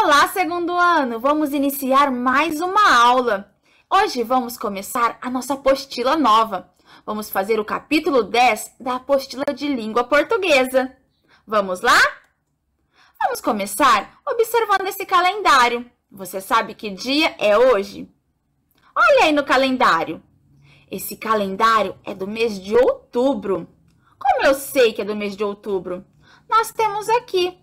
Olá, segundo ano! Vamos iniciar mais uma aula. Hoje vamos começar a nossa apostila nova. Vamos fazer o capítulo 10 da apostila de língua portuguesa. Vamos lá? Vamos começar observando esse calendário. Você sabe que dia é hoje? Olha aí no calendário. Esse calendário é do mês de outubro. Como eu sei que é do mês de outubro? Nós temos aqui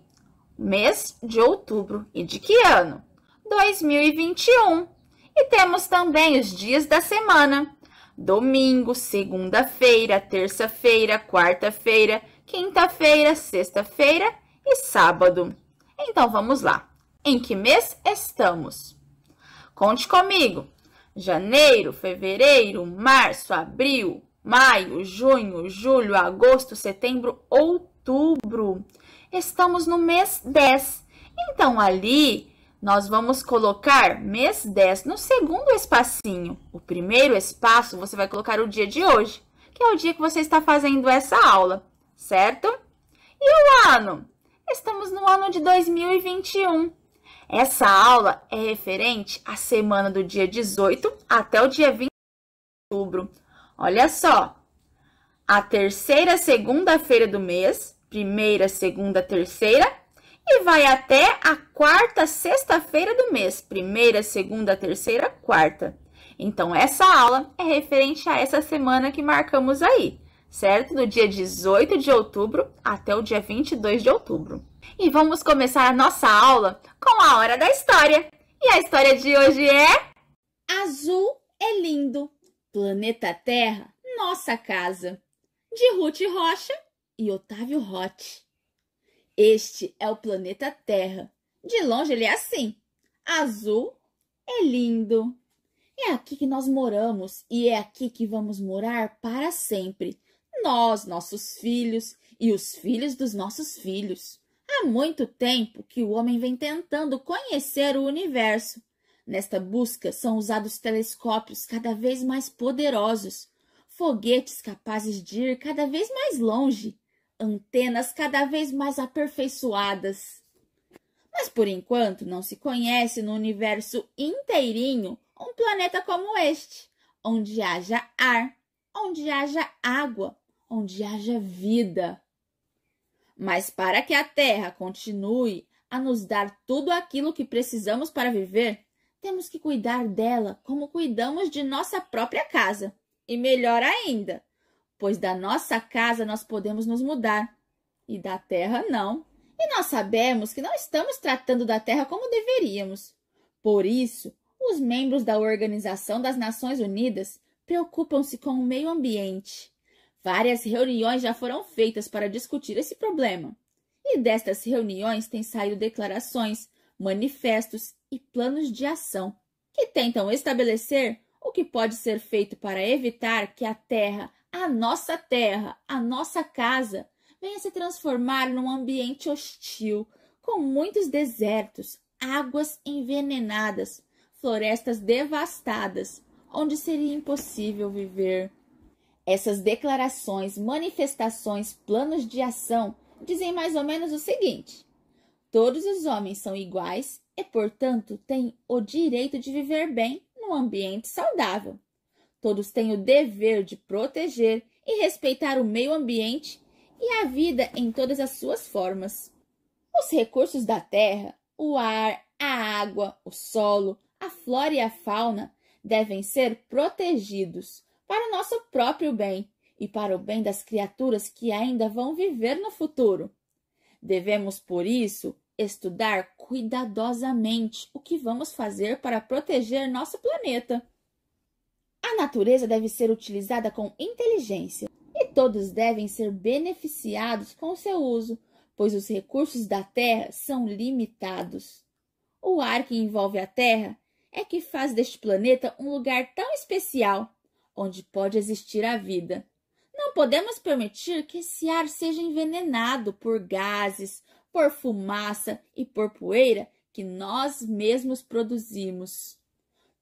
mês de outubro. E de que ano? 2021. E temos também os dias da semana. Domingo, segunda-feira, terça-feira, quarta-feira, quinta-feira, sexta-feira e sábado. Então, vamos lá. Em que mês estamos? Conte comigo. Janeiro, fevereiro, março, abril, maio, junho, julho, agosto, setembro, outubro. Estamos no mês 10. Então, ali, nós vamos colocar mês 10 no segundo espacinho. O primeiro espaço, você vai colocar o dia de hoje, que é o dia que você está fazendo essa aula, certo? E o ano? Estamos no ano de 2021. Essa aula é referente à semana do dia 18 até o dia 20 de outubro. Olha só, a terceira segunda-feira do mês, primeira, segunda, terceira, e vai até a quarta sexta-feira do mês, primeira, segunda, terceira, quarta. Então, essa aula é referente a essa semana que marcamos aí, certo? Do dia 18 de outubro até o dia 22 de outubro. E vamos começar a nossa aula com a hora da história. E a história de hoje é... Azul é lindo, planeta Terra, nossa casa. De Ruth Rocha e Otávio Roth. Este é o planeta Terra. De longe ele é assim. Azul é lindo. É aqui que nós moramos e é aqui que vamos morar para sempre. Nós, nossos filhos e os filhos dos nossos filhos. Há muito tempo que o homem vem tentando conhecer o universo. Nesta busca são usados telescópios cada vez mais poderosos, foguetes capazes de ir cada vez mais longe, antenas cada vez mais aperfeiçoadas. Mas por enquanto não se conhece no universo inteirinho um planeta como este, onde haja ar, onde haja água, onde haja vida. Mas para que a Terra continue a nos dar tudo aquilo que precisamos para viver, temos que cuidar dela como cuidamos de nossa própria casa. E melhor ainda, pois da nossa casa nós podemos nos mudar, e da Terra não. E nós sabemos que não estamos tratando da Terra como deveríamos. Por isso, os membros da Organização das Nações Unidas preocupam-se com o meio ambiente. Várias reuniões já foram feitas para discutir esse problema. E destas reuniões têm saído declarações, manifestos e planos de ação que tentam estabelecer o que pode ser feito para evitar que a Terra, a nossa casa, venha se transformar num ambiente hostil, com muitos desertos, águas envenenadas, florestas devastadas, onde seria impossível viver. Essas declarações, manifestações, planos de ação dizem mais ou menos o seguinte: todos os homens são iguais e, portanto, têm o direito de viver bem num ambiente saudável. Todos têm o dever de proteger e respeitar o meio ambiente e a vida em todas as suas formas. Os recursos da terra, o ar, a água, o solo, a flora e a fauna devem ser protegidos para o nosso próprio bem e para o bem das criaturas que ainda vão viver no futuro. Devemos, por isso, estudar cuidadosamente o que vamos fazer para proteger nosso planeta. A natureza deve ser utilizada com inteligência e todos devem ser beneficiados com seu uso, pois os recursos da Terra são limitados. O ar que envolve a Terra é que faz deste planeta um lugar tão especial, onde pode existir a vida. Não podemos permitir que esse ar seja envenenado por gases, por fumaça e por poeira que nós mesmos produzimos.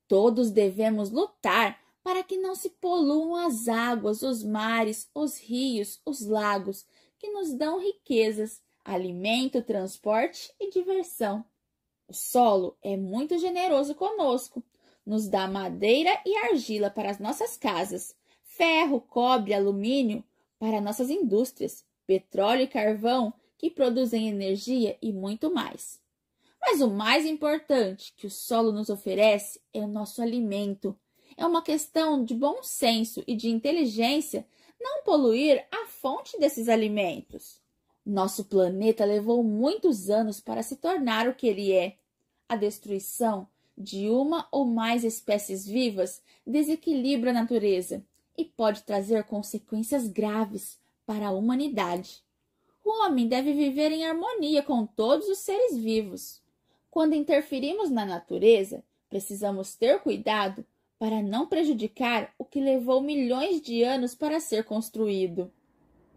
Todos devemos lutar para que não se poluam as águas, os mares, os rios, os lagos, que nos dão riquezas, alimento, transporte e diversão. O solo é muito generoso conosco. Nos dá madeira e argila para as nossas casas, ferro, cobre, alumínio para nossas indústrias, petróleo e carvão que produzem energia e muito mais. Mas o mais importante que o solo nos oferece é o nosso alimento. É uma questão de bom senso e de inteligência não poluir a fonte desses alimentos. Nosso planeta levou muitos anos para se tornar o que ele é. A destruição de uma ou mais espécies vivas desequilibra a natureza e pode trazer consequências graves para a humanidade. O homem deve viver em harmonia com todos os seres vivos. Quando interferimos na natureza, precisamos ter cuidado para não prejudicar o que levou milhões de anos para ser construído.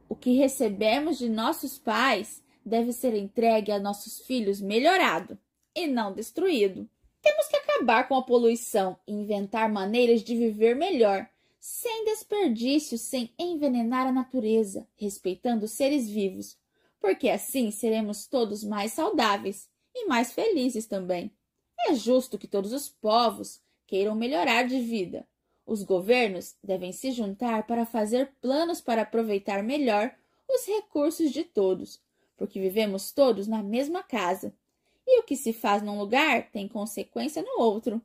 O que recebemos de nossos pais deve ser entregue a nossos filhos melhorado e não destruído. Temos que acabar com a poluição e inventar maneiras de viver melhor, sem desperdício, sem envenenar a natureza, respeitando os seres vivos, porque assim seremos todos mais saudáveis e mais felizes também. É justo que todos os povos queiram melhorar de vida. Os governos devem se juntar para fazer planos para aproveitar melhor os recursos de todos, porque vivemos todos na mesma casa. E o que se faz num lugar tem consequência no outro.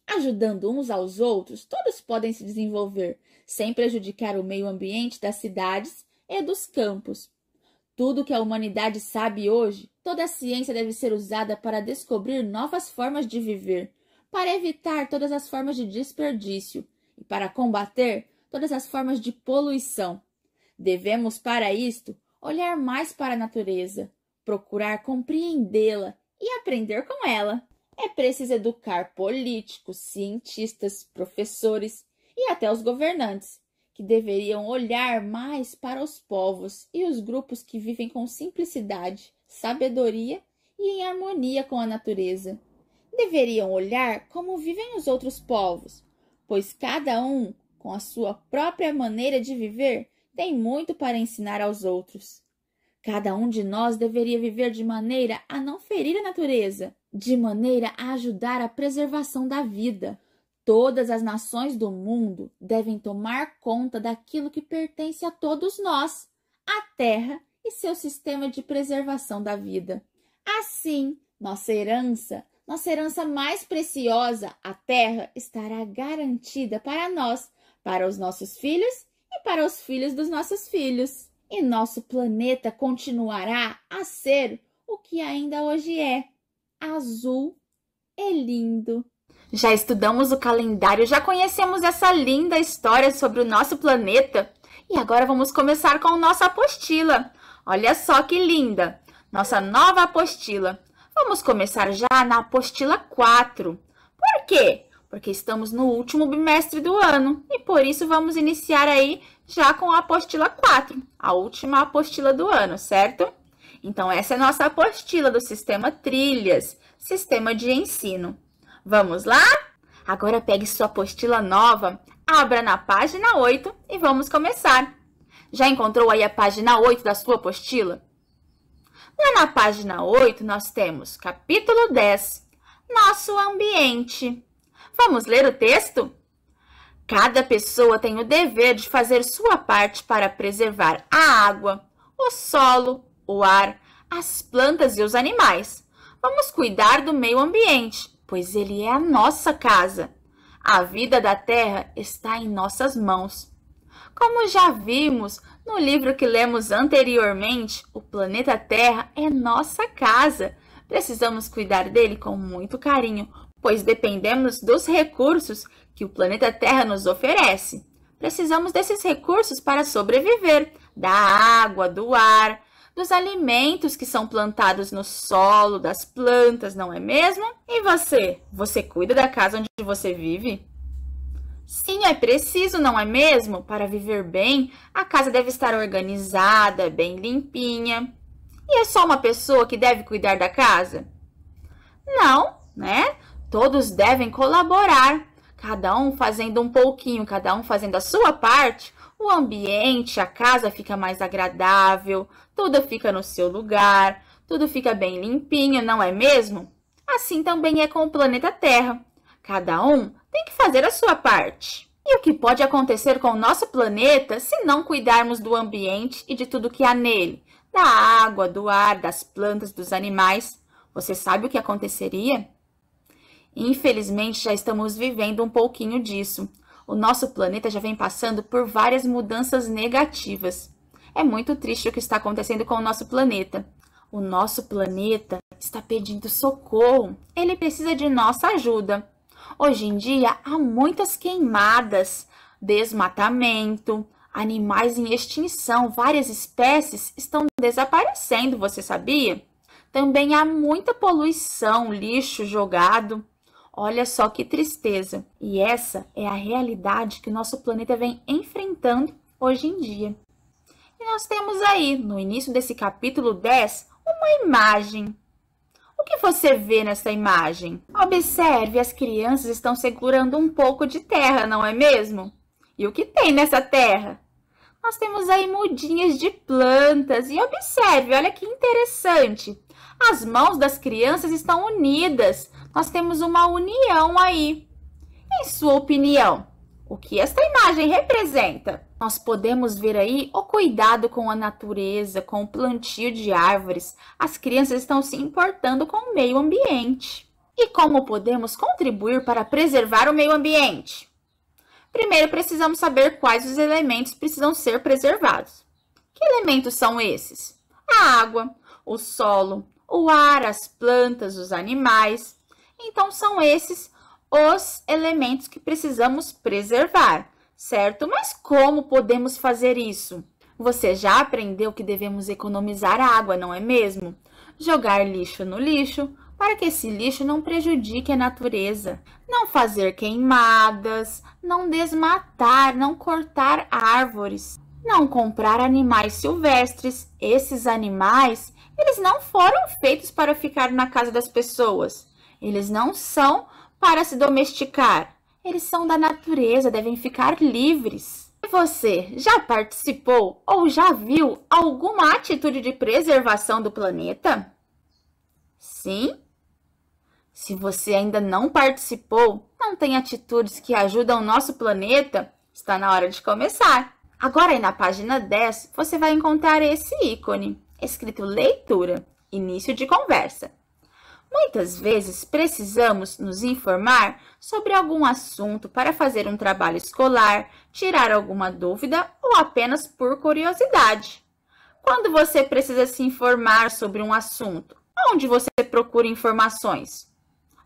Ajudando uns aos outros, todos podem se desenvolver, sem prejudicar o meio ambiente das cidades e dos campos. Tudo que a humanidade sabe hoje, toda a ciência deve ser usada para descobrir novas formas de viver, para evitar todas as formas de desperdício e para combater todas as formas de poluição. Devemos, para isto, olhar mais para a natureza, procurar compreendê-la e aprender com ela. É preciso educar políticos, cientistas, professores e até os governantes, que deveriam olhar mais para os povos e os grupos que vivem com simplicidade, sabedoria e em harmonia com a natureza. Deveriam olhar como vivem os outros povos, pois cada um, com a sua própria maneira de viver, tem muito para ensinar aos outros. Cada um de nós deveria viver de maneira a não ferir a natureza, de maneira a ajudar a preservação da vida. Todas as nações do mundo devem tomar conta daquilo que pertence a todos nós, a Terra e seu sistema de preservação da vida. Assim, nossa herança mais preciosa, a Terra, estará garantida para nós, para os nossos filhos e para os filhos dos nossos filhos. E nosso planeta continuará a ser o que ainda hoje é, azul e lindo. Já estudamos o calendário, já conhecemos essa linda história sobre o nosso planeta e agora vamos começar com nossa apostila. Olha só que linda! Nossa nova apostila. Vamos começar já na apostila 4. Por quê? Porque estamos no último bimestre do ano e por isso vamos iniciar aí já com a apostila 4, a última apostila do ano, certo? Então, essa é a nossa apostila do Sistema Trilhas, Sistema de Ensino. Vamos lá? Agora pegue sua apostila nova, abra na página 8 e vamos começar. Já encontrou aí a página 8 da sua apostila? Lá na página 8, nós temos capítulo 10, Nosso Ambiente. Vamos ler o texto? Cada pessoa tem o dever de fazer sua parte para preservar a água, o solo, o ar, as plantas e os animais. Vamos cuidar do meio ambiente, pois ele é a nossa casa. A vida da Terra está em nossas mãos. Como já vimos no livro que lemos anteriormente, o planeta Terra é nossa casa. Precisamos cuidar dele com muito carinho, pois dependemos dos recursos que o planeta Terra nos oferece. Precisamos desses recursos para sobreviver, da água, do ar, dos alimentos que são plantados no solo, das plantas, não é mesmo? E você? Você cuida da casa onde você vive? Sim, é preciso, não é mesmo? Para viver bem, a casa deve estar organizada, bem limpinha. E é só uma pessoa que deve cuidar da casa? Não, né? Todos devem colaborar, cada um fazendo um pouquinho, cada um fazendo a sua parte. O ambiente, a casa fica mais agradável, tudo fica no seu lugar, tudo fica bem limpinho, não é mesmo? Assim também é com o planeta Terra. Cada um tem que fazer a sua parte. E o que pode acontecer com o nosso planeta se não cuidarmos do ambiente e de tudo que há nele? Da água, do ar, das plantas, dos animais. Você sabe o que aconteceria? Infelizmente, já estamos vivendo um pouquinho disso. O nosso planeta já vem passando por várias mudanças negativas. É muito triste o que está acontecendo com o nosso planeta. O nosso planeta está pedindo socorro. Ele precisa de nossa ajuda. Hoje em dia, há muitas queimadas, desmatamento, animais em extinção, várias espécies estão desaparecendo, você sabia? Também há muita poluição, lixo jogado. Olha só que tristeza. E essa é a realidade que o nosso planeta vem enfrentando hoje em dia. E nós temos aí, no início desse capítulo 10, uma imagem. O que você vê nessa imagem? Observe, as crianças estão segurando um pouco de terra, não é mesmo? E o que tem nessa terra? Nós temos aí mudinhas de plantas e observe, olha que interessante. As mãos das crianças estão unidas. Nós temos uma união aí. Em sua opinião, o que esta imagem representa? Nós podemos ver aí o cuidado com a natureza, com o plantio de árvores. As crianças estão se importando com o meio ambiente. E como podemos contribuir para preservar o meio ambiente? Primeiro, precisamos saber quais os elementos precisam ser preservados. Que elementos são esses? A água, o solo, o ar, as plantas, os animais. Então, são esses os elementos que precisamos preservar, certo? Mas como podemos fazer isso? Você já aprendeu que devemos economizar água, não é mesmo? Jogar lixo no lixo, para que esse lixo não prejudique a natureza. Não fazer queimadas, não desmatar, não cortar árvores. Não comprar animais silvestres. Esses animais, eles não foram feitos para ficar na casa das pessoas. Eles não são para se domesticar. Eles são da natureza, devem ficar livres. E você já participou ou já viu alguma atitude de preservação do planeta? Sim? Se você ainda não participou, não tem atitudes que ajudam o nosso planeta, está na hora de começar. Agora aí na página 10, você vai encontrar esse ícone, escrito leitura, início de conversa. Muitas vezes precisamos nos informar sobre algum assunto para fazer um trabalho escolar, tirar alguma dúvida ou apenas por curiosidade. Quando você precisa se informar sobre um assunto, onde você procura informações?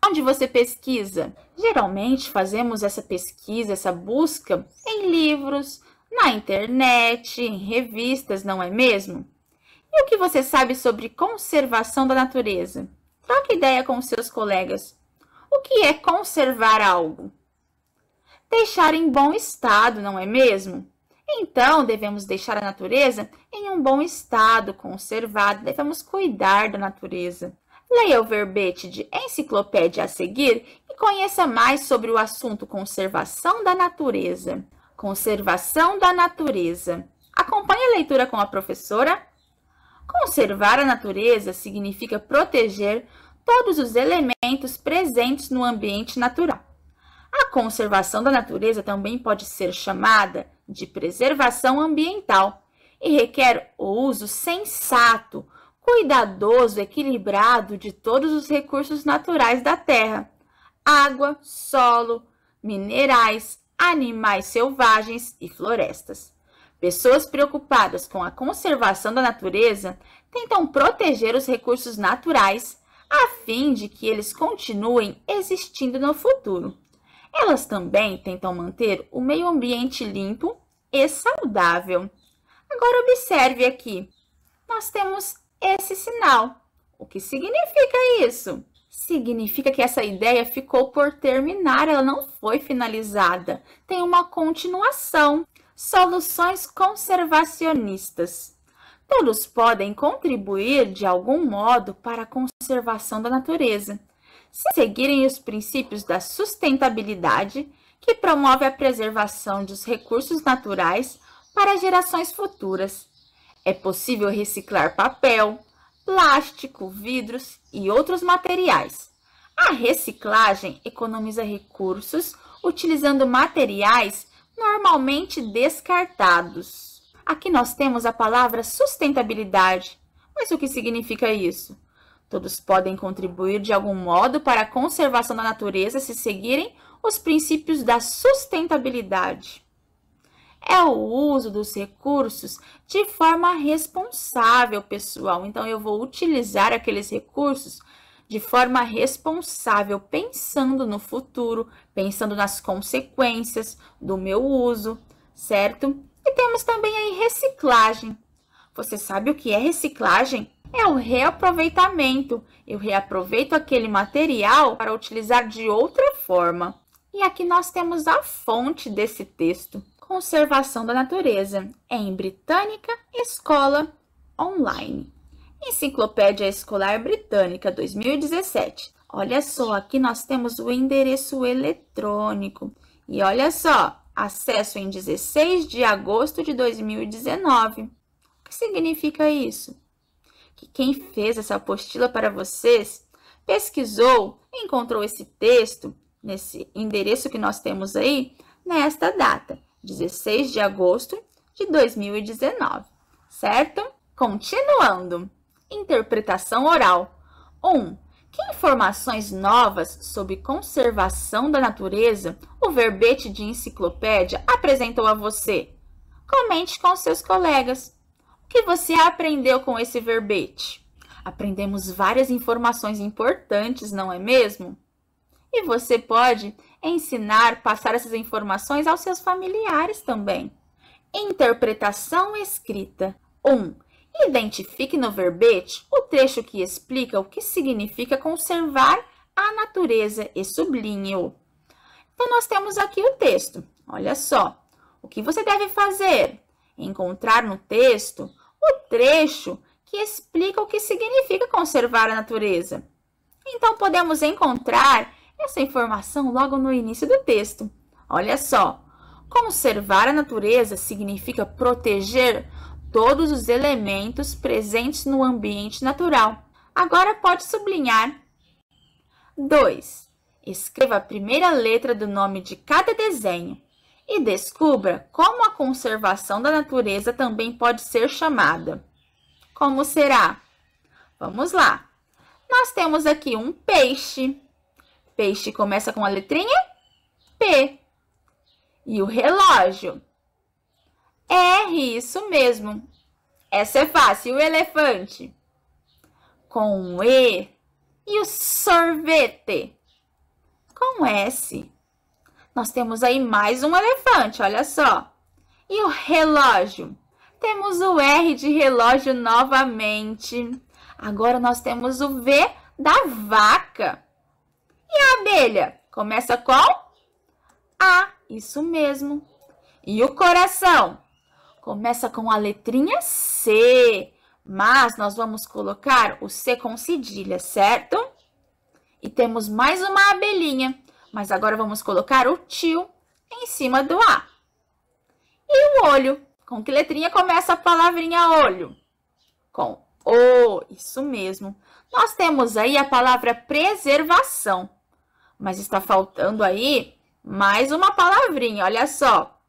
Onde você pesquisa? Geralmente fazemos essa pesquisa, essa busca em livros, na internet, em revistas, não é mesmo? E o que você sabe sobre conservação da natureza? Troque ideia com seus colegas. O que é conservar algo? Deixar em bom estado, não é mesmo? Então, devemos deixar a natureza em um bom estado, conservado. Devemos cuidar da natureza. Leia o verbete de enciclopédia a seguir e conheça mais sobre o assunto conservação da natureza. Conservação da natureza. Acompanhe a leitura com a professora. Conservar a natureza significa proteger todos os elementos presentes no ambiente natural. A conservação da natureza também pode ser chamada de preservação ambiental e requer o uso sensato, cuidadoso, equilibrado de todos os recursos naturais da terra: água, solo, minerais, animais selvagens e florestas. Pessoas preocupadas com a conservação da natureza tentam proteger os recursos naturais a fim de que eles continuem existindo no futuro. Elas também tentam manter o meio ambiente limpo e saudável. Agora observe aqui, nós temos esse sinal. O que significa isso? Significa que essa ideia ficou por terminar, ela não foi finalizada. Tem uma continuação. Soluções conservacionistas. Todos podem contribuir de algum modo para a conservação da natureza, se seguirem os princípios da sustentabilidade, que promove a preservação dos recursos naturais para gerações futuras. É possível reciclar papel, plástico, vidros e outros materiais. A reciclagem economiza recursos utilizando materiais normalmente descartados. Aqui nós temos a palavra sustentabilidade. Mas o que significa isso? Todos podem contribuir de algum modo para a conservação da natureza se seguirem os princípios da sustentabilidade. É o uso dos recursos de forma responsável, pessoal. Então, eu vou utilizar aqueles recursos de forma responsável, pensando no futuro, pensando nas consequências do meu uso, certo? E temos também aí reciclagem. Você sabe o que é reciclagem? É o reaproveitamento. Eu reaproveito aquele material para utilizar de outra forma. E aqui nós temos a fonte desse texto. Conservação da natureza, em Britânica Escola Online. Enciclopédia Escolar Britânica 2017. Olha só, aqui nós temos o endereço eletrônico. E olha só, acesso em 16 de agosto de 2019. O que significa isso? Que quem fez essa apostila para vocês pesquisou, encontrou esse texto, nesse endereço que nós temos aí, nesta data, 16 de agosto de 2019, certo? Continuando. Interpretação oral. 1. Que informações novas sobre conservação da natureza o verbete de enciclopédia apresentou a você? Comente com seus colegas. O que você aprendeu com esse verbete? Aprendemos várias informações importantes, não é mesmo? E você pode ensinar, passar essas informações aos seus familiares também. Interpretação escrita. 1. Identifique no verbete o trecho que explica o que significa conservar a natureza e sublinhe-o. Então, nós temos aqui o texto. Olha só. O que você deve fazer? Encontrar no texto o trecho que explica o que significa conservar a natureza. Então, podemos encontrar essa informação logo no início do texto. Olha só, conservar a natureza significa proteger todos os elementos presentes no ambiente natural. Agora pode sublinhar. 2. Escreva a primeira letra do nome de cada desenho e descubra como a conservação da natureza também pode ser chamada. Como será? Vamos lá. Nós temos aqui um peixe. Peixe começa com a letrinha P. E o relógio? R, isso mesmo. Essa é fácil. O elefante? Com um E. E o sorvete? Com S. Nós temos aí mais um elefante, olha só. E o relógio? Temos o R de relógio novamente. Agora nós temos o V da vaca. E a abelha? Começa com A, isso mesmo. E o coração? Começa com a letrinha C, mas nós vamos colocar o C com cedilha, certo? E temos mais uma abelhinha, mas agora vamos colocar o tio em cima do A. E o olho? Com que letrinha começa a palavrinha olho? Com O, isso mesmo. Nós temos aí a palavra preservação. Mas está faltando aí mais uma palavrinha, olha só.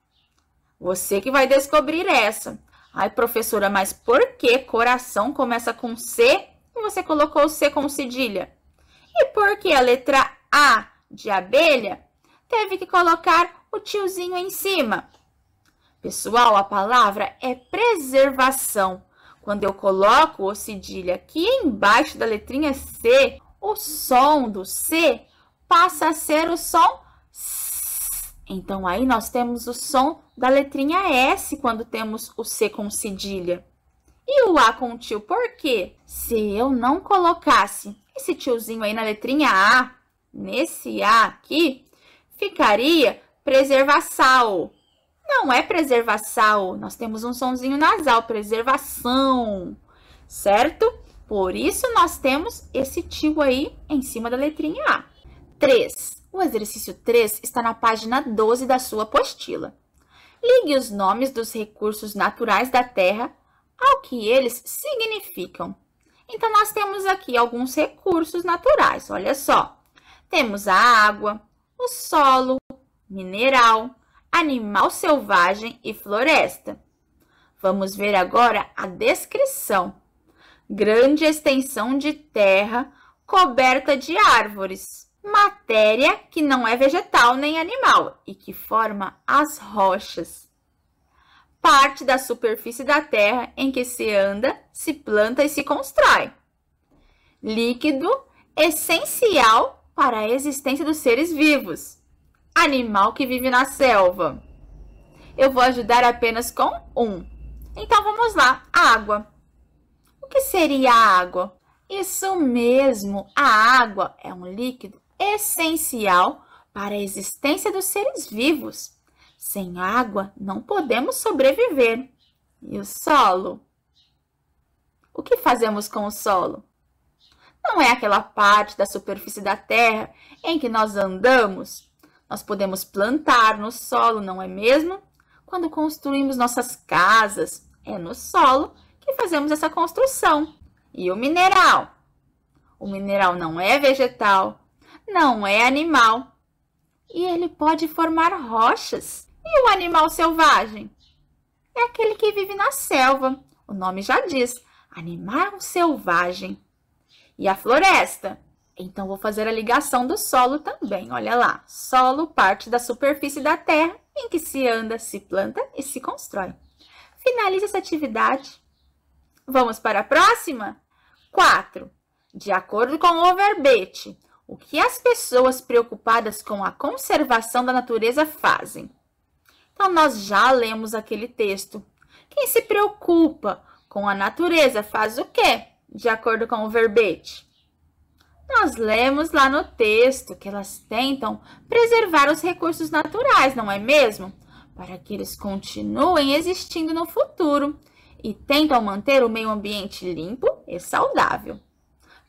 Você que vai descobrir essa. Ai, professora, mas por que coração começa com C e você colocou o C com cedilha? E por que a letra A de abelha teve que colocar o tiozinho em cima? Pessoal, a palavra é preservação. Quando eu coloco o cedilha aqui embaixo da letrinha C, o som do C passa a ser o som S. Então, aí nós temos o som da letrinha S quando temos o C com cedilha. E o A com tio, por quê? Se eu não colocasse esse tiozinho aí na letrinha A, nesse A aqui, ficaria preservação. Não é preservação, nós temos um sonzinho nasal, preservação, certo? Por isso, nós temos esse tio aí em cima da letrinha A. 3. O exercício 3 está na página 12 da sua apostila. Ligue os nomes dos recursos naturais da Terra ao que eles significam. Então, nós temos aqui alguns recursos naturais, olha só. Temos a água, o solo, mineral, animal selvagem e floresta. Vamos ver agora a descrição. Grande extensão de terra coberta de árvores. Matéria que não é vegetal nem animal e que forma as rochas. Parte da superfície da terra em que se anda, se planta e se constrói. Líquido essencial para a existência dos seres vivos. Animal que vive na selva. Eu vou ajudar apenas com um. Então vamos lá, água. O que seria a água? Isso mesmo, a água é um líquido essencial para a existência dos seres vivos. Sem água não podemos sobreviver. E o solo? O que fazemos com o solo? Não é aquela parte da superfície da terra em que nós andamos. Nós podemos plantar no solo, não é mesmo? Quando construímos nossas casas, é no solo que fazemos essa construção. E o mineral? O mineral não é vegetal, não é animal. E ele pode formar rochas. E o animal selvagem? É aquele que vive na selva. O nome já diz, animal selvagem. E a floresta? Então, vou fazer a ligação do solo também. Olha lá, solo, parte da superfície da terra em que se anda, se planta e se constrói. Finalize essa atividade. Vamos para a próxima? 4. De acordo com o verbete, o que as pessoas preocupadas com a conservação da natureza fazem? Então, nós já lemos aquele texto. Quem se preocupa com a natureza faz o quê? De acordo com o verbete. Nós lemos lá no texto que elas tentam preservar os recursos naturais, não é mesmo? Para que eles continuem existindo no futuro e tentam manter o meio ambiente limpo e saudável.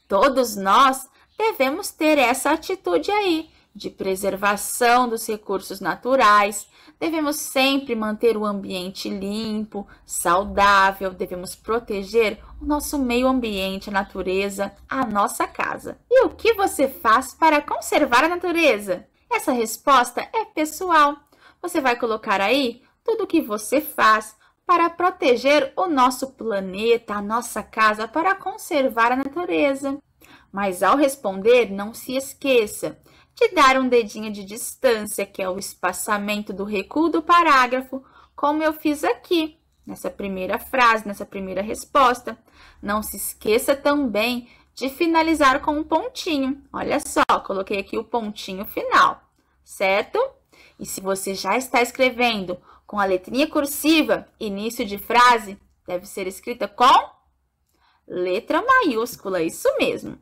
Todos nós devemos ter essa atitude aí, de preservação dos recursos naturais. Devemos sempre manter o ambiente limpo, saudável, devemos proteger o nosso meio ambiente, a natureza, a nossa casa. E o que você faz para conservar a natureza? Essa resposta é pessoal. Você vai colocar aí tudo o que você faz para proteger o nosso planeta, a nossa casa, para conservar a natureza. Mas ao responder, não se esqueça de dar um dedinho de distância, que é o espaçamento do recuo do parágrafo, como eu fiz aqui, nessa primeira frase, nessa primeira resposta. Não se esqueça também de finalizar com um pontinho. Olha só, coloquei aqui o pontinho final, certo? E se você já está escrevendo com a letrinha cursiva, início de frase deve ser escrita com letra maiúscula, isso mesmo.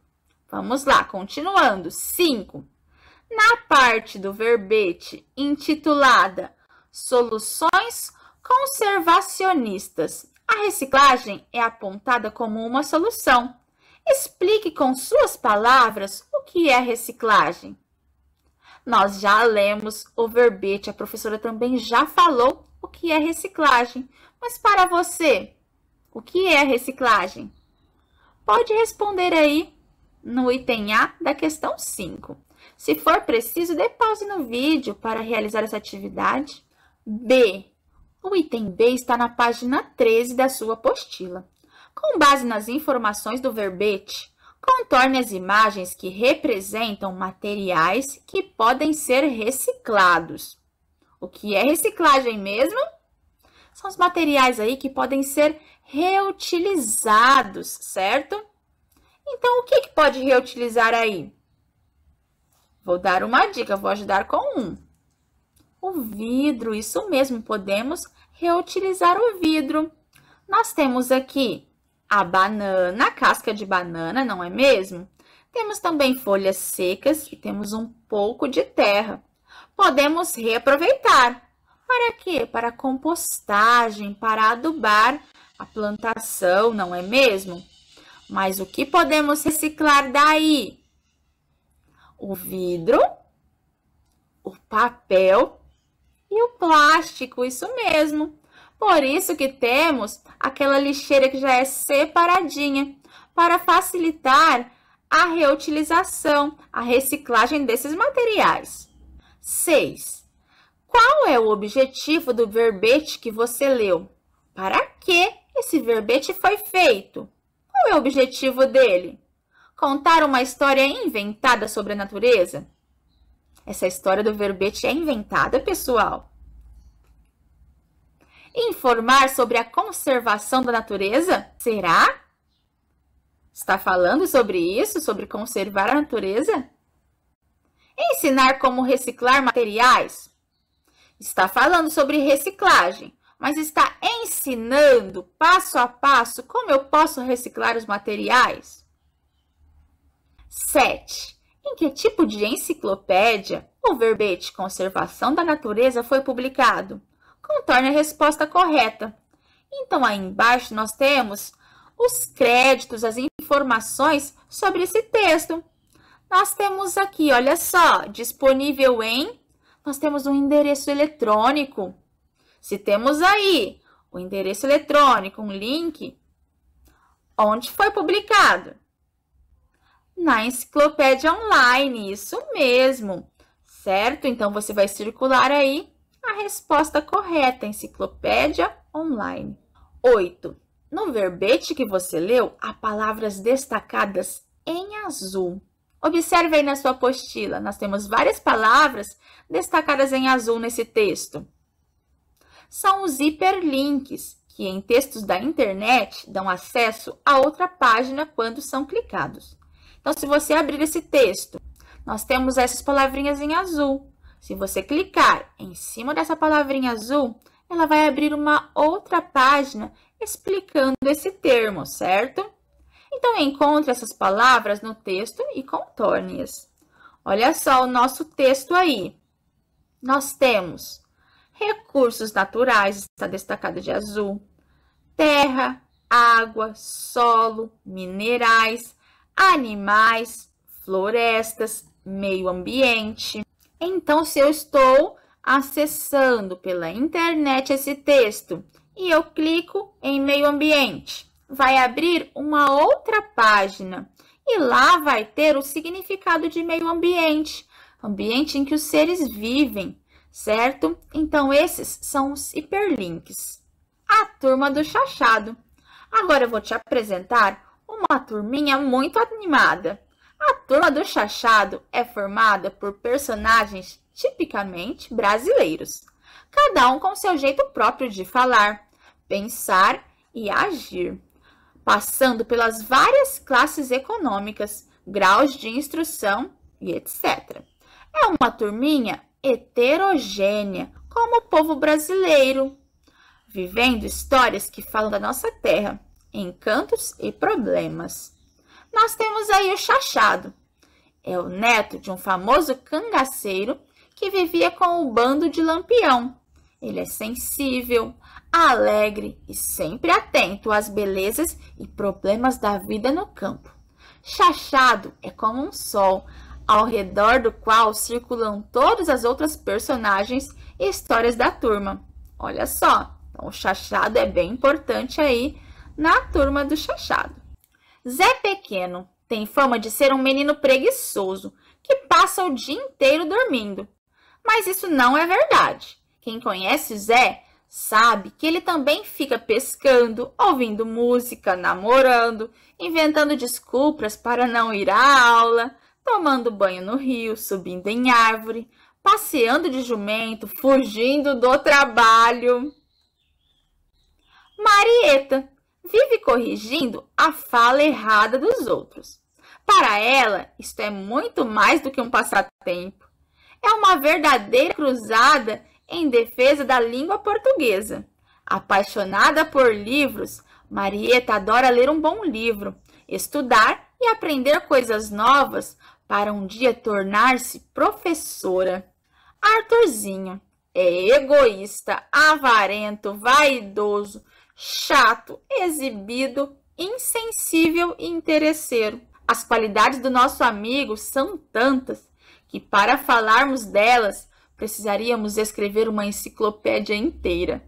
Vamos lá, continuando. 5. Na parte do verbete intitulada Soluções Conservacionistas, a reciclagem é apontada como uma solução. Explique com suas palavras o que é reciclagem. Nós já lemos o verbete, a professora também já falou o que é reciclagem. Mas para você, o que é reciclagem? Pode responder aí no item A da questão 5. Se for preciso, dê pause no vídeo para realizar essa atividade. B. O item B está na página 13 da sua apostila. Com base nas informações do verbete, contorne as imagens que representam materiais que podem ser reciclados. O que é reciclagem mesmo? São os materiais aí que podem ser reutilizados, certo? Então, o que pode reutilizar aí? Vou dar uma dica, vou ajudar com um. O vidro, isso mesmo, podemos reutilizar o vidro. Nós temos aqui a banana, a casca de banana, não é mesmo? Temos também folhas secas e temos um pouco de terra. Podemos reaproveitar. Para quê? Para compostagem, para adubar a plantação, não é mesmo? Mas o que podemos reciclar daí? O vidro, o papel e o plástico, isso mesmo. Por isso que temos aquela lixeira que já é separadinha, para facilitar a reutilização, a reciclagem desses materiais. 6. Qual é o objetivo do verbete que você leu? Para que esse verbete foi feito? Qual é o objetivo dele? Contar uma história inventada sobre a natureza? Essa história do verbete é inventada, pessoal. Informar sobre a conservação da natureza? Será? Está falando sobre isso, sobre conservar a natureza? Ensinar como reciclar materiais? Está falando sobre reciclagem, mas está ensinando passo a passo como eu posso reciclar os materiais? 7. Em que tipo de enciclopédia o verbete conservação da natureza foi publicado? Contorne a resposta correta. Então, aí embaixo nós temos os créditos, as informações sobre esse texto. Nós temos aqui, olha só, disponível em... Nós temos um endereço eletrônico. Se temos aí o endereço eletrônico, um link, onde foi publicado? Na enciclopédia online, isso mesmo, certo? Então, você vai circular aí a resposta correta, enciclopédia online. 8. No verbete que você leu, há palavras destacadas em azul. Observe aí na sua apostila, nós temos várias palavras destacadas em azul nesse texto. São os hiperlinks, que em textos da internet dão acesso a outra página quando são clicados. Então, se você abrir esse texto, nós temos essas palavrinhas em azul. Se você clicar em cima dessa palavrinha azul, ela vai abrir uma outra página explicando esse termo, certo? Então, encontre essas palavras no texto e contorne-as. Olha só o nosso texto aí. Nós temos recursos naturais, está destacado de azul, terra, água, solo, minerais, animais, florestas, meio ambiente. Então, se eu estou acessando pela internet esse texto e eu clico em meio ambiente, vai abrir uma outra página e lá vai ter o significado de meio ambiente, ambiente em que os seres vivem, certo? Então, esses são os hiperlinks. A turma do Chachado. Agora eu vou te apresentar uma turminha muito animada. A turma do Chachado é formada por personagens tipicamente brasileiros, cada um com seu jeito próprio de falar, pensar e agir, passando pelas várias classes econômicas, graus de instrução e etc. É uma turminha heterogênea, como o povo brasileiro, vivendo histórias que falam da nossa terra, encantos e problemas. Nós temos aí o Chachado. É o neto de um famoso cangaceiro que vivia com o bando de Lampião. Ele é sensível, alegre e sempre atento às belezas e problemas da vida no campo. Chachado é como um sol, ao redor do qual circulam todas as outras personagens e histórias da turma. Olha só, então o Chachado é bem importante aí na turma do Chachado. Zé Pequeno tem fama de ser um menino preguiçoso, que passa o dia inteiro dormindo. Mas isso não é verdade. Quem conhece Zé sabe que ele também fica pescando, ouvindo música, namorando, inventando desculpas para não ir à aula, tomando banho no rio, subindo em árvore, passeando de jumento, fugindo do trabalho. Marieta vive corrigindo a fala errada dos outros. Para ela, isto é muito mais do que um passatempo. É uma verdadeira cruzada em defesa da língua portuguesa. Apaixonada por livros, Marieta adora ler um bom livro, estudar e aprender coisas novas para um dia tornar-se professora. Arthurzinho é egoísta, avarento, vaidoso, chato, exibido, insensível e interesseiro. As qualidades do nosso amigo são tantas que, para falarmos delas, precisaríamos escrever uma enciclopédia inteira.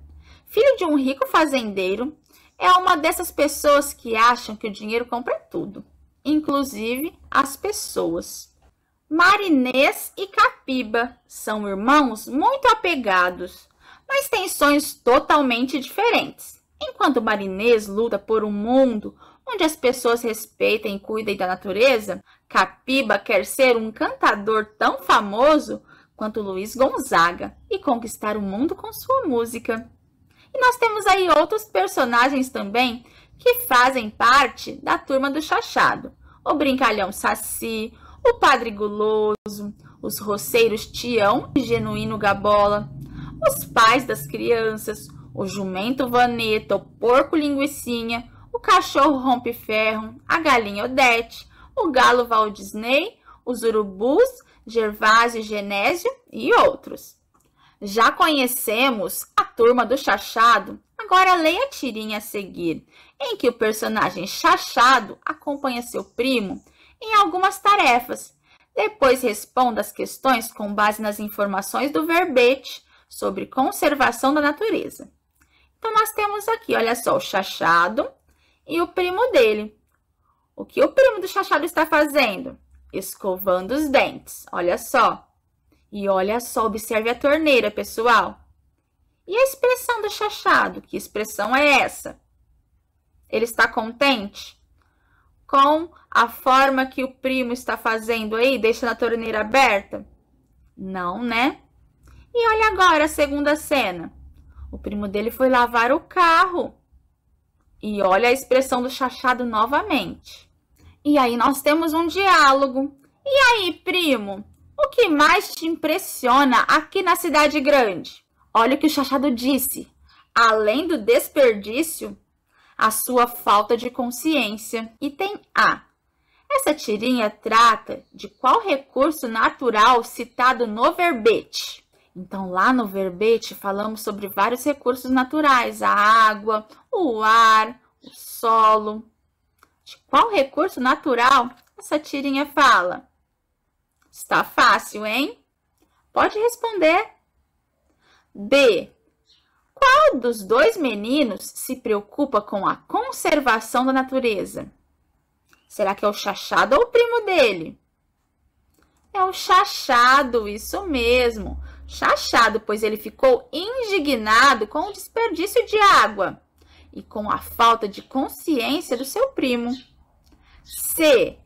Filho de um rico fazendeiro, é uma dessas pessoas que acham que o dinheiro compra tudo. inclusive as pessoas. Marinês e Capiba são irmãos muito apegados, mas têm sonhos totalmente diferentes. Enquanto Marinês luta por um mundo onde as pessoas respeitem e cuidem da natureza, Capiba quer ser um cantador tão famoso quanto Luiz Gonzaga e conquistar o mundo com sua música. E nós temos aí outros personagens também que fazem parte da turma do Chachado. O Brincalhão Saci, o Padre Guloso, os roceiros Tião e Genuíno Gabola, os pais das crianças, o jumento Vaneta, o porco Linguicinha, o cachorro Rompe-Ferro, a galinha Odete, o galo Walt Disney, os urubus Gervásio e Genésio e outros. Já conhecemos a turma do Chachado, agora leia a tirinha a seguir, em que o personagem Chachado acompanha seu primo em algumas tarefas. Depois responda as questões com base nas informações do verbete sobre conservação da natureza. Então, nós temos aqui, olha só, o Chachado e o primo dele. O que o primo do Chachado está fazendo? Escovando os dentes, olha só. E olha só, observe a torneira, pessoal. E a expressão do Chachado? Que expressão é essa? Ele está contente com a forma que o primo está fazendo aí, deixando a torneira aberta? Não, né? E olha agora a segunda cena. O primo dele foi lavar o carro. E olha a expressão do Chachado novamente. E aí nós temos um diálogo. E aí, primo, o que mais te impressiona aqui na cidade grande? Olha o que o Chachado disse. Além do desperdício, a sua falta de consciência. Item A. Essa tirinha trata de qual recurso natural citado no verbete? Então, lá no verbete, falamos sobre vários recursos naturais, a água, o ar, o solo. De qual recurso natural essa tirinha fala? Está fácil, hein? Pode responder. B. Qual dos dois meninos se preocupa com a conservação da natureza? Será que é o Chachado ou o primo dele? É o Chachado, isso mesmo. Chachado, pois ele ficou indignado com o desperdício de água e com a falta de consciência do seu primo. C.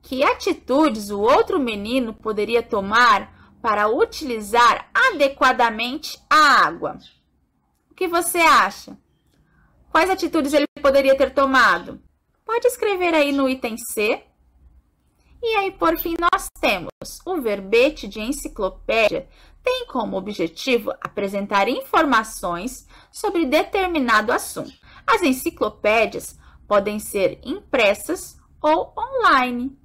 Que atitudes o outro menino poderia tomar para utilizar adequadamente a água? O que você acha? Quais atitudes ele poderia ter tomado? Pode escrever aí no item C. E aí, por fim, nós temos o verbete de enciclopédia. Tem como objetivo apresentar informações sobre determinado assunto. As enciclopédias podem ser impressas ou online.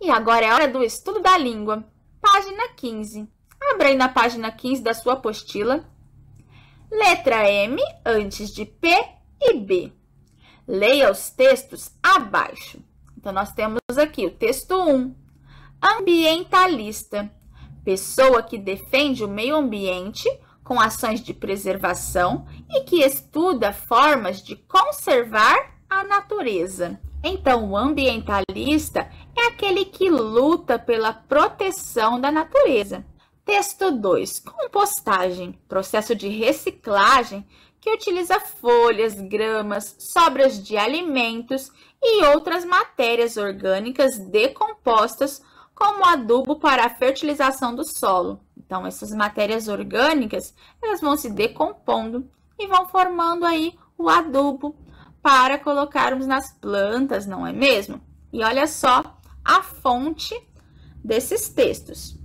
E agora é hora do estudo da língua. Página 15. Abra aí na página 15 da sua apostila. Letra M antes de P e B. Leia os textos abaixo. Então, nós temos aqui o texto 1. Ambientalista. Pessoa que defende o meio ambiente com ações de preservação e que estuda formas de conservar a natureza. Então, o ambientalista é aquele que luta pela proteção da natureza. Texto 2. Compostagem. Processo de reciclagem que utiliza folhas, gramas, sobras de alimentos e outras matérias orgânicas decompostas como adubo para a fertilização do solo. Então, essas matérias orgânicas, elas vão se decompondo e vão formando aí o adubo para colocarmos nas plantas, não é mesmo? E olha só a fonte desses textos.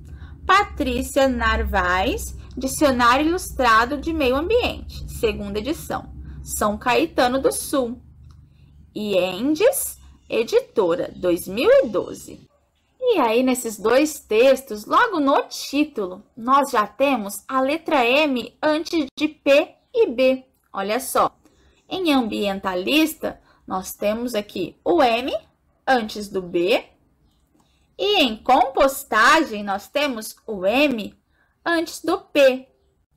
Patrícia Narvaez, Dicionário Ilustrado de Meio Ambiente, segunda edição, São Caetano do Sul. Iendes, editora, 2012. E aí, nesses dois textos, logo no título, nós já temos a letra M antes de P e B. Olha só, em ambientalista, nós temos aqui o M antes do B. E em compostagem, nós temos o M antes do P.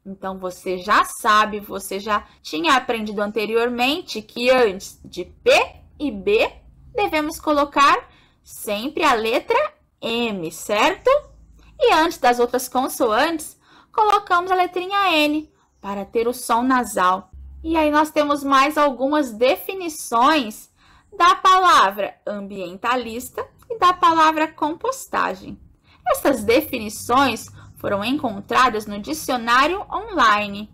Então, você já sabe, você já tinha aprendido anteriormente que antes de P e B, devemos colocar Sempre a letra M, certo? E antes das outras consoantes, colocamos a letrinha N para ter o som nasal. E aí nós temos mais algumas definições da palavra ambientalista e da palavra compostagem. Essas definições foram encontradas no dicionário online.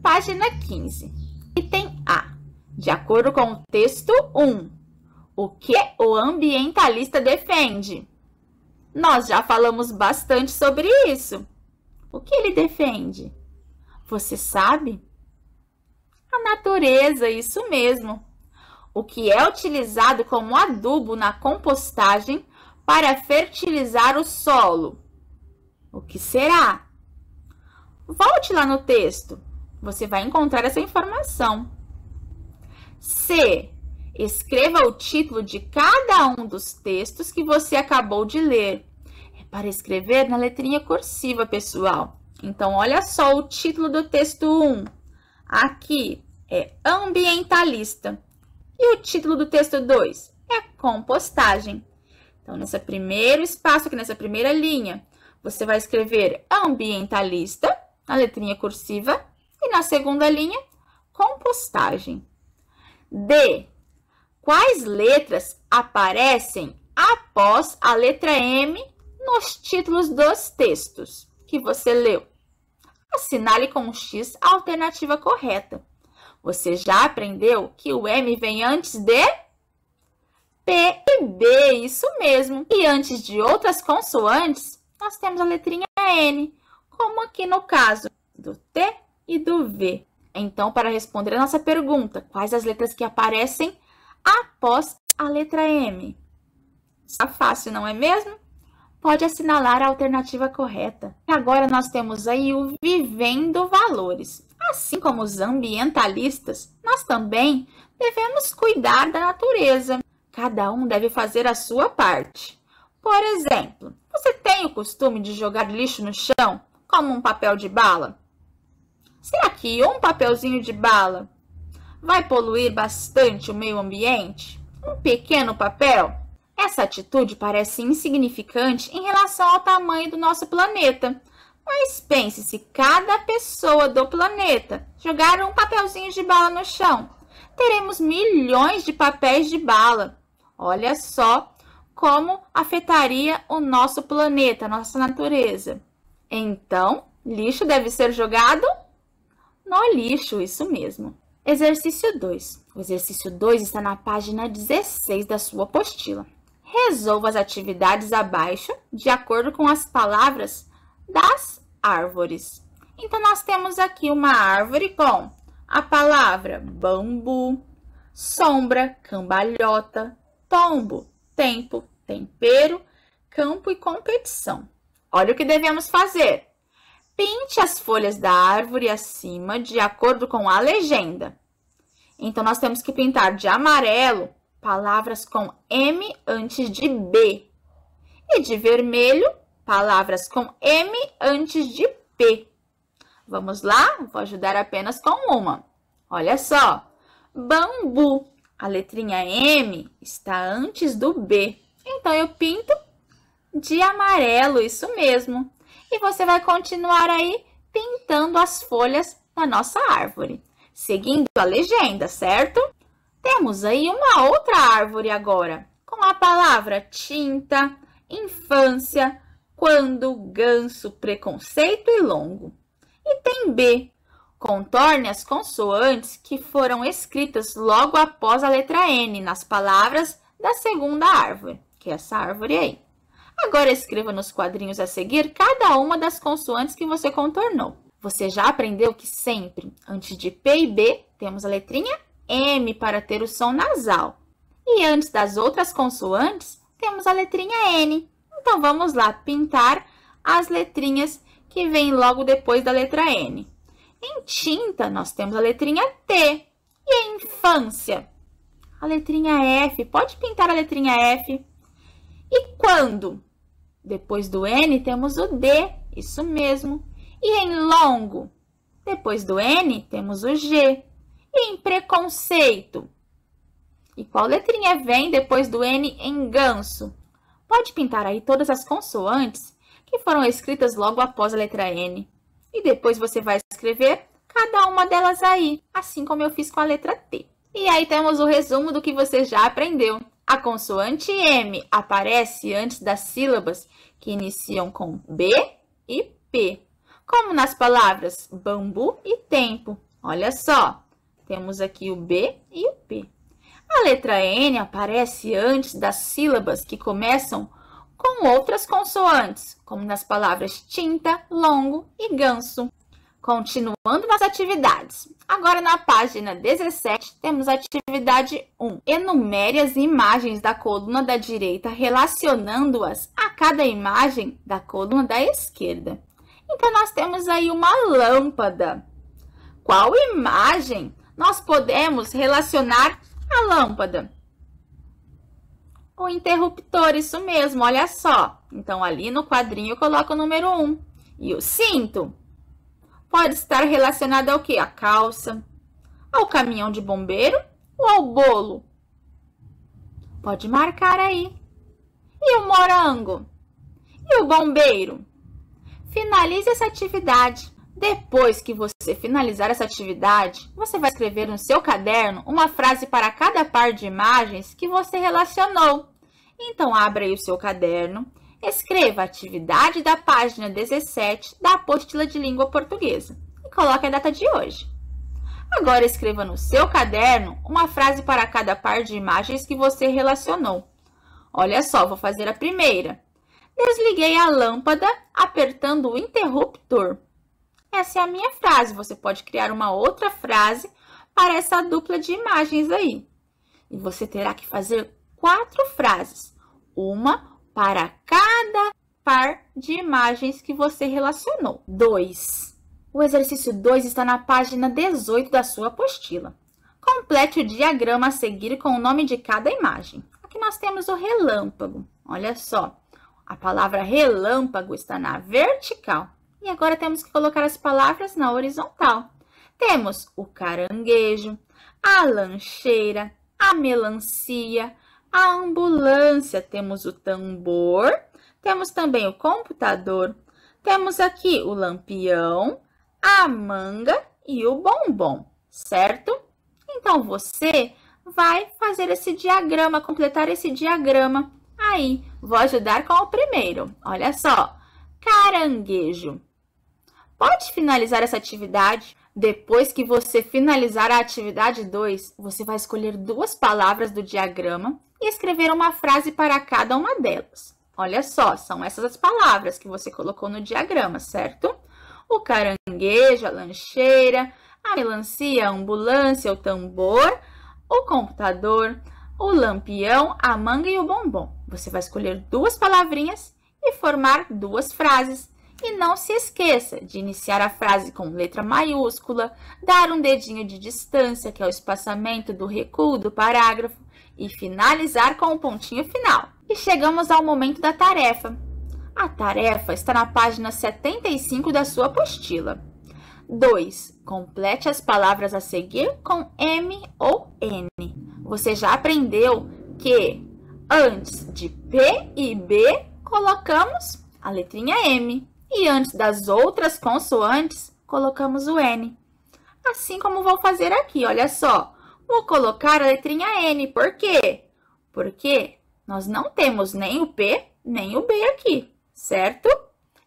Página 15. Item A. De acordo com o texto 1, o que o ambientalista defende? Nós já falamos bastante sobre isso. O que ele defende? Você sabe? A natureza, isso mesmo. O que é utilizado como adubo na compostagem para fertilizar o solo. O que será? Volte lá no texto. Você vai encontrar essa informação. C. Escreva o título de cada um dos textos que você acabou de ler. É para escrever na letrinha cursiva, pessoal. Então, olha só o título do texto 1. Aqui é ambientalista. E o título do texto 2 é compostagem. Então, nesse primeiro espaço, aqui nessa primeira linha, você vai escrever ambientalista, na letrinha cursiva, e na segunda linha, compostagem. D. Quais letras aparecem após a letra M nos títulos dos textos que você leu? Assinale com um X a alternativa correta. Você já aprendeu que o M vem antes de P e B, isso mesmo. E antes de outras consoantes, nós temos a letrinha N, como aqui no caso do T e do V. Então, para responder a nossa pergunta, quais as letras que aparecem após a letra M? Está fácil, não é mesmo? Pode assinalar a alternativa correta. Agora nós temos aí o vivendo valores. Assim como os ambientalistas, nós também devemos cuidar da natureza. Cada um deve fazer a sua parte. Por exemplo, você tem o costume de jogar lixo no chão, como um papel de bala? Será que um papelzinho de bala vai poluir bastante o meio ambiente? Um pequeno papel? Essa atitude parece insignificante em relação ao tamanho do nosso planeta. Mas pense, se cada pessoa do planeta jogar um papelzinho de bala no chão, teremos milhões de papéis de bala. Olha só como afetaria o nosso planeta, a nossa natureza. Então, lixo deve ser jogado no lixo, isso mesmo. Exercício 2. O exercício 2 está na página 16 da sua apostila. Resolva as atividades abaixo de acordo com as palavras das árvores. Então, nós temos aqui uma árvore com a palavra bambu, sombra, cambalhota, tombo, tempo, tempero, campo e competição. Olha o que devemos fazer. Pinte as folhas da árvore acima de acordo com a legenda. Então, nós temos que pintar de amarelo palavras com M antes de B. E de vermelho, palavras com M antes de P. Vamos lá? Vou ajudar apenas com uma. Olha só. Bambu. A letrinha M está antes do B. Então, eu pinto de amarelo, isso mesmo. E você vai continuar aí pintando as folhas da nossa árvore, seguindo a legenda, certo? Temos aí uma outra árvore agora, com a palavra tinta, infância, quando, ganso, preconceito e longo. E tem B. Contorne as consoantes que foram escritas logo após a letra N nas palavras da segunda árvore, que é essa árvore aí. Agora escreva nos quadrinhos a seguir cada uma das consoantes que você contornou. Você já aprendeu que sempre, antes de P e B, temos a letrinha M para ter o som nasal. E antes das outras consoantes, temos a letrinha N. Então, vamos lá pintar as letrinhas que vêm logo depois da letra N. Em tinta, nós temos a letrinha T. E em infância? A letrinha F. Pode pintar a letrinha F. E quando? Depois do N, temos o D. Isso mesmo. E em longo? Depois do N, temos o G. E em preconceito? E qual letrinha vem depois do N em ganso? Pode pintar aí todas as consoantes que foram escritas logo após a letra N. E depois você vai escrever cada uma delas aí, assim como eu fiz com a letra T. E aí temos o resumo do que você já aprendeu. A consoante M aparece antes das sílabas que iniciam com B e P, como nas palavras bambu e tempo. Olha só, temos aqui o B e o P. A letra N aparece antes das sílabas que começam com outras consoantes, como nas palavras tinta, longo e ganso. Continuando nas atividades. Agora, na página 17, temos a atividade 1. Enumere as imagens da coluna da direita, relacionando-as a cada imagem da coluna da esquerda. Então, nós temos aí uma lâmpada. Qual imagem nós podemos relacionar à lâmpada? O interruptor, isso mesmo, olha só. Então, ali no quadrinho eu coloco o número 1. E o cinto pode estar relacionado ao quê? A calça, ao caminhão de bombeiro ou ao bolo? Pode marcar aí. E o morango? E o bombeiro? Finalize essa atividade. Depois que você finalizar essa atividade, você vai escrever no seu caderno uma frase para cada par de imagens que você relacionou. Então, abra aí o seu caderno, escreva a atividade da página 17 da apostila de língua portuguesa e coloque a data de hoje. Agora, escreva no seu caderno uma frase para cada par de imagens que você relacionou. Olha só, vou fazer a primeira. Desliguei a lâmpada apertando o interruptor. Essa é a minha frase. Você pode criar uma outra frase para essa dupla de imagens aí. E você terá que fazer 4 frases, uma para cada par de imagens que você relacionou. 2. O exercício 2 está na página 18 da sua apostila. Complete o diagrama a seguir com o nome de cada imagem. Aqui nós temos o relâmpago. Olha só, a palavra relâmpago está na vertical. E agora temos que colocar as palavras na horizontal. Temos o caranguejo, a lancheira, a melancia, a ambulância, temos o tambor, temos também o computador, temos aqui o lampião, a manga e o bombom, certo? Então, você vai fazer esse diagrama, completar esse diagrama aí. Vou ajudar com o primeiro. Olha só, caranguejo. Pode finalizar essa atividade. Depois que você finalizar a atividade 2, você vai escolher 2 palavras do diagrama e escrever uma frase para cada uma delas. Olha só, são essas as palavras que você colocou no diagrama, certo? O caranguejo, a lancheira, a melancia, a ambulância, o tambor, o computador, o lampião, a manga e o bombom. Você vai escolher 2 palavrinhas e formar 2 frases. E não se esqueça de iniciar a frase com letra maiúscula, dar um dedinho de distância, que é o espaçamento do recuo do parágrafo, e finalizar com o pontinho final. E chegamos ao momento da tarefa. A tarefa está na página 75 da sua apostila. 2. Complete as palavras a seguir com M ou N. Você já aprendeu que antes de P e B colocamos a letrinha M. E antes das outras consoantes, colocamos o N. Assim como vou fazer aqui, olha só. Vou colocar a letrinha N. Por quê? Porque nós não temos nem o P, nem o B aqui, certo?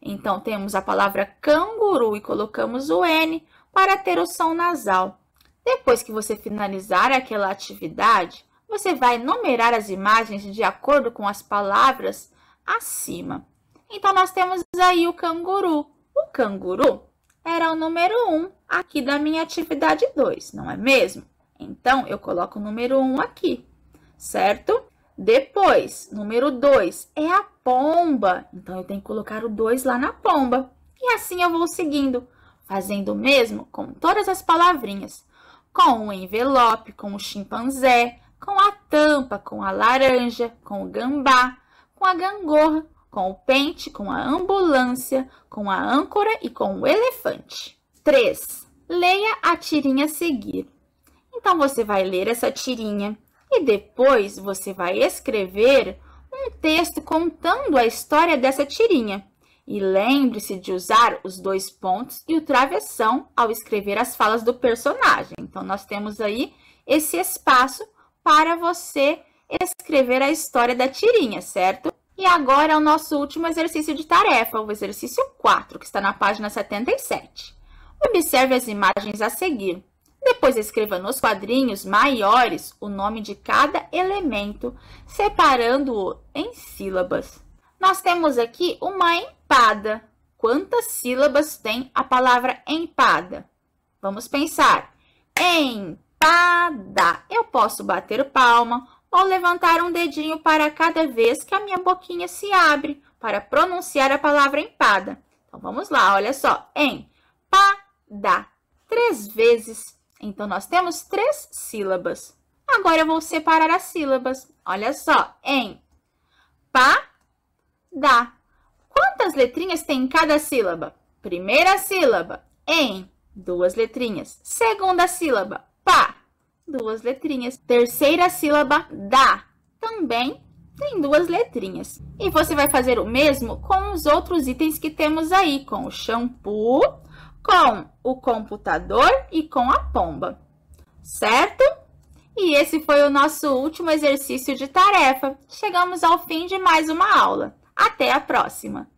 Então, temos a palavra canguru e colocamos o N para ter o som nasal. Depois que você finalizar aquela atividade, você vai numerar as imagens de acordo com as palavras acima. Então, nós temos aí o canguru. O canguru era o número 1 aqui da minha atividade 2, não é mesmo? Então, eu coloco o número 1 aqui, certo? Depois, número 2 é a pomba. Então, eu tenho que colocar o 2 lá na pomba. E assim eu vou seguindo, fazendo o mesmo com todas as palavrinhas. Com o envelope, com o chimpanzé, com a tampa, com a laranja, com o gambá, com a gangorra, com o pente, com a ambulância, com a âncora e com o elefante. 3. Leia a tirinha a seguir. Então, você vai ler essa tirinha E depois você vai escrever um texto contando a história dessa tirinha. E lembre-se de usar os 2 pontos e o travessão ao escrever as falas do personagem. Então, nós temos aí esse espaço para você escrever a história da tirinha, certo? E agora é o nosso último exercício de tarefa, o exercício 4, que está na página 77. Observe as imagens a seguir. Depois escreva nos quadrinhos maiores o nome de cada elemento, separando-o em sílabas. Nós temos aqui uma empada. Quantas sílabas tem a palavra empada? Vamos pensar. Empada. Eu posso bater palma ou levantar um dedinho para cada vez que a minha boquinha se abre para pronunciar a palavra empada. Então, vamos lá, olha só. Empada. 3 vezes. Então, nós temos 3 sílabas. Agora, eu vou separar as sílabas. Olha só. Empada. Quantas letrinhas tem em cada sílaba? Primeira sílaba, 2 letrinhas. Segunda sílaba, pá, 2 letrinhas. Terceira sílaba, dá, também tem 2 letrinhas. E você vai fazer o mesmo com os outros itens que temos aí, com o shampoo, com o computador e com a pomba, certo? E esse foi o nosso último exercício de tarefa. Chegamos ao fim de mais uma aula. Até a próxima!